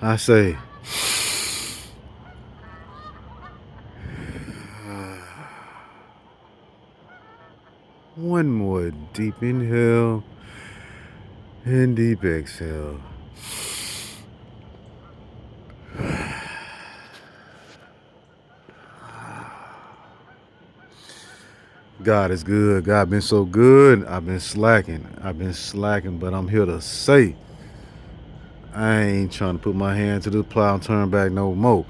I say, one more deep inhale and deep exhale. God is good. God been so good. I've been slacking, but I'm here to say I ain't trying to put my hand to the plow and turn back no more.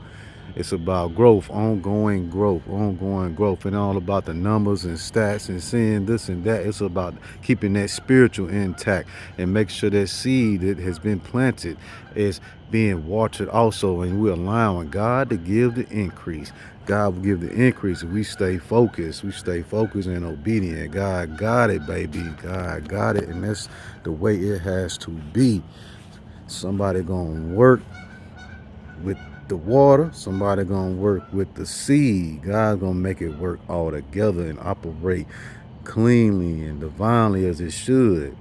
It's about growth, ongoing growth, ongoing growth. And all about the numbers and stats and seeing this and that. It's about keeping that spiritual intact and make sure that seed that has been planted is being watered also. And we're allowing God to give the increase. God will give the increase if we stay focused. We stay focused and obedient. God got it, baby. God got it. And that's the way it has to be. Somebody gonna work with the water, somebody gonna work with the seed. God's gonna make it work all together and operate cleanly and divinely as it should.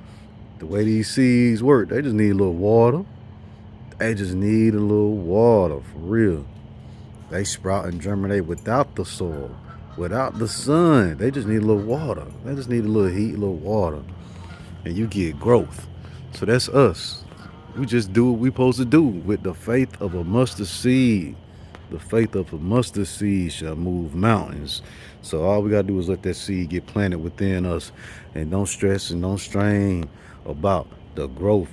The way these seeds work, they just need a little water. They just need a little water for real. They sprout and germinate without the soil, without the sun. They just need a little water. They just need a little heat, a little water, and you get growth. So that's us. We just do what we supposed to do with the faith of a mustard seed. The faith of a mustard seed shall move mountains. So all we gotta do is let that seed get planted within us, and don't stress and don't strain about the growth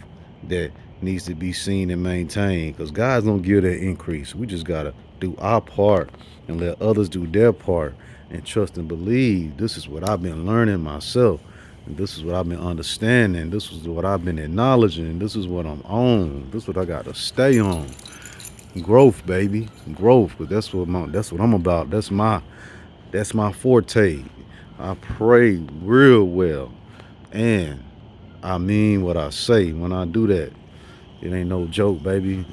that needs to be seen and maintained. Because God's gonna give that increase. We just gotta do our part and let others do their part and trust and believe. This is what I've been learning myself. And this is what I've been understanding. This is what I've been acknowledging. This is what I'm on. This is what I got to stay on. Growth, baby, growth. But that's what I'm about. That's my forte. I pray real well, and I mean what I say when I do that. It ain't no joke, baby.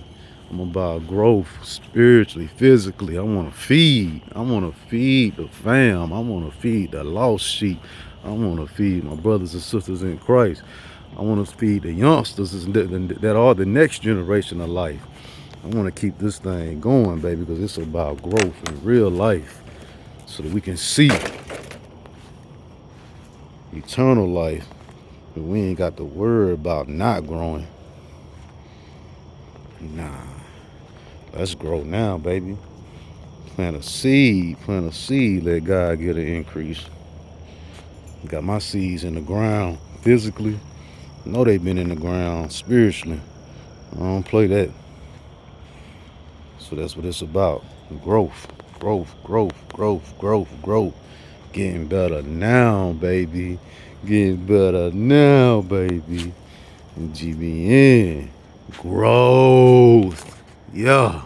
I'm about growth spiritually, physically. I want to feed. I want to feed the fam. I want to feed the lost sheep. I want to feed my brothers and sisters in Christ. I want to feed the youngsters that are the next generation of life. I want to keep this thing going, baby, because it's about growth in real life so that we can see eternal life. But we ain't got to worry about not growing. Nah, let's grow now, baby. Plant a seed, let God get an increase. Got my seeds in the ground physically. I know they've been in the ground spiritually. I don't play that. So that's what it's about. Growth, growth, growth, growth, growth, growth. Getting better now, baby. Getting better now, baby. GBN. Growth. Yeah.